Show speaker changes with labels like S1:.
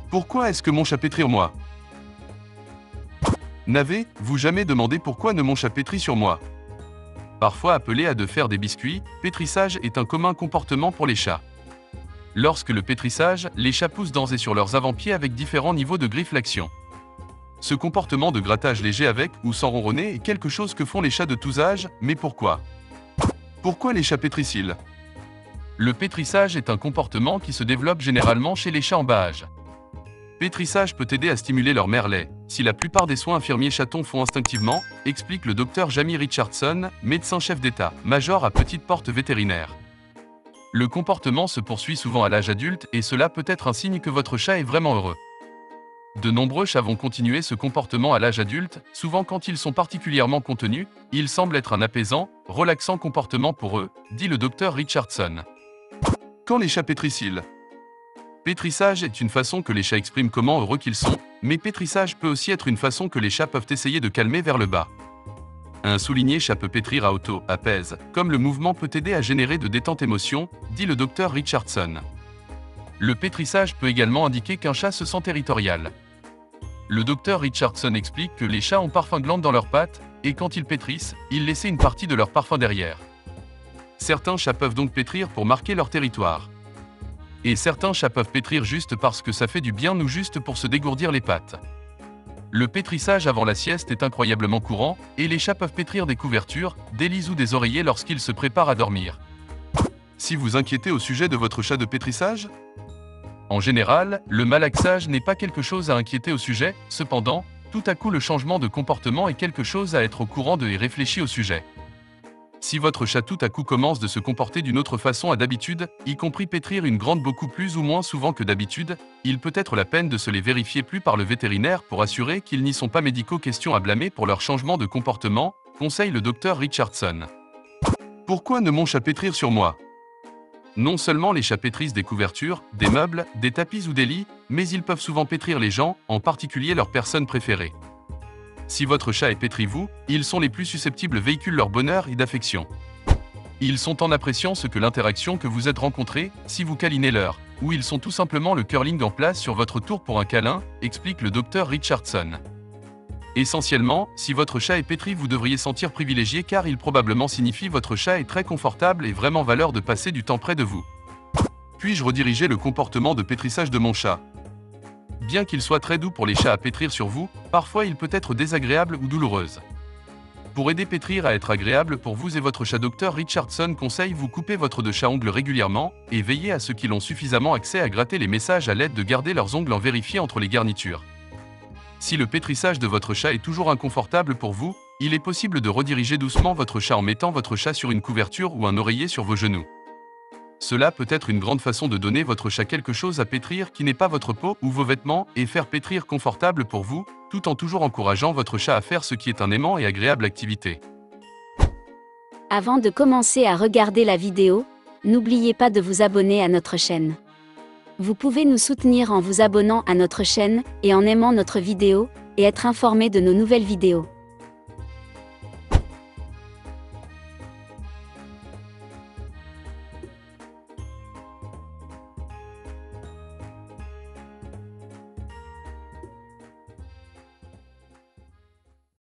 S1: Pourquoi est-ce que mon chat pétrit sur moi? N'avez-vous jamais demandé pourquoi ne mon chat pétrit sur moi? Parfois appelé à de faire des biscuits, pétrissage est un commun comportement pour les chats. Lorsque le pétrissage, les chats poussent dans et sur leurs avant-pieds avec différents niveaux de grifflaction. Ce comportement de grattage léger avec ou sans ronronner est quelque chose que font les chats de tous âges, mais pourquoi? Pourquoi les chats pétrissent-ils? Le pétrissage est un comportement qui se développe généralement chez les chats en bas âge. Pétrissage peut aider à stimuler leur merlet, si la plupart des soins infirmiers chatons font instinctivement, explique le Dr Jamie Richardson, médecin-chef d'état-major à Petite Porte vétérinaire. Le comportement se poursuit souvent à l'âge adulte et cela peut être un signe que votre chat est vraiment heureux. De nombreux chats vont continuer ce comportement à l'âge adulte, souvent quand ils sont particulièrement contenus, il semble être un apaisant, relaxant comportement pour eux, dit le Dr Richardson. Quand les chats pétrissent-ils? Pétrissage est une façon que les chats expriment comment heureux qu'ils sont, mais pétrissage peut aussi être une façon que les chats peuvent essayer de calmer vers le bas. Un souligné chat peut pétrir à auto-apaise, comme le mouvement peut aider à générer de détente émotion, dit le Dr Richardson. Le pétrissage peut également indiquer qu'un chat se sent territorial. Le Dr Richardson explique que les chats ont parfum glande dans leurs pattes, et quand ils pétrissent, ils laissent une partie de leur parfum derrière. Certains chats peuvent donc pétrir pour marquer leur territoire. Et certains chats peuvent pétrir juste parce que ça fait du bien ou juste pour se dégourdir les pattes. Le pétrissage avant la sieste est incroyablement courant, et les chats peuvent pétrir des couvertures, des lits ou des oreillers lorsqu'ils se préparent à dormir. Si vous inquiétez au sujet de votre chat de pétrissage? En général, le malaxage n'est pas quelque chose à inquiéter au sujet, cependant, tout à coup le changement de comportement est quelque chose à être au courant de et réfléchir au sujet. Si votre chat tout à coup commence de se comporter d'une autre façon à d'habitude, y compris pétrir une grande beaucoup plus ou moins souvent que d'habitude, il peut être la peine de se les vérifier plus par le vétérinaire pour assurer qu'ils n'y sont pas médicaux questions à blâmer pour leur changement de comportement, conseille le Dr Richardson. Pourquoi ne mon chat pétrir sur moi? Non seulement les chats pétrissent des couvertures, des meubles, des tapis ou des lits, mais ils peuvent souvent pétrir les gens, en particulier leurs personnes préférées. Si votre chat est pétri vous, ils sont les plus susceptibles véhiculent leur bonheur et d'affection. Ils sont en appréciant ce que l'interaction que vous êtes rencontrée, si vous câlinez leur, ou ils sont tout simplement le curling en place sur votre tour pour un câlin, explique le Dr Richardson. Essentiellement, si votre chat est pétri vous devriez sentir privilégié car il probablement signifie votre chat est très confortable et vraiment valeur de passer du temps près de vous. Puis-je rediriger le comportement de pétrissage de mon chat? Bien qu'il soit très doux pour les chats à pétrir sur vous, parfois il peut être désagréable ou douloureuse. Pour aider pétrir à être agréable pour vous et votre chat, Dr Richardson conseille vous couper votre de chat-ongles régulièrement et veillez à ce qu'ils ont suffisamment accès à gratter les messages à l'aide de garder leurs ongles en vérifié entre les garnitures. Si le pétrissage de votre chat est toujours inconfortable pour vous, il est possible de rediriger doucement votre chat en mettant votre chat sur une couverture ou un oreiller sur vos genoux. Cela peut être une grande façon de donner votre chat quelque chose à pétrir qui n'est pas votre peau ou vos vêtements et faire pétrir confortable pour vous, tout en toujours encourageant votre chat à faire ce qui est un aimant et agréable activité.
S2: Avant de commencer à regarder la vidéo, n'oubliez pas de vous abonner à notre chaîne. Vous pouvez nous soutenir en vous abonnant à notre chaîne et en aimant notre vidéo, et être informé de nos nouvelles vidéos.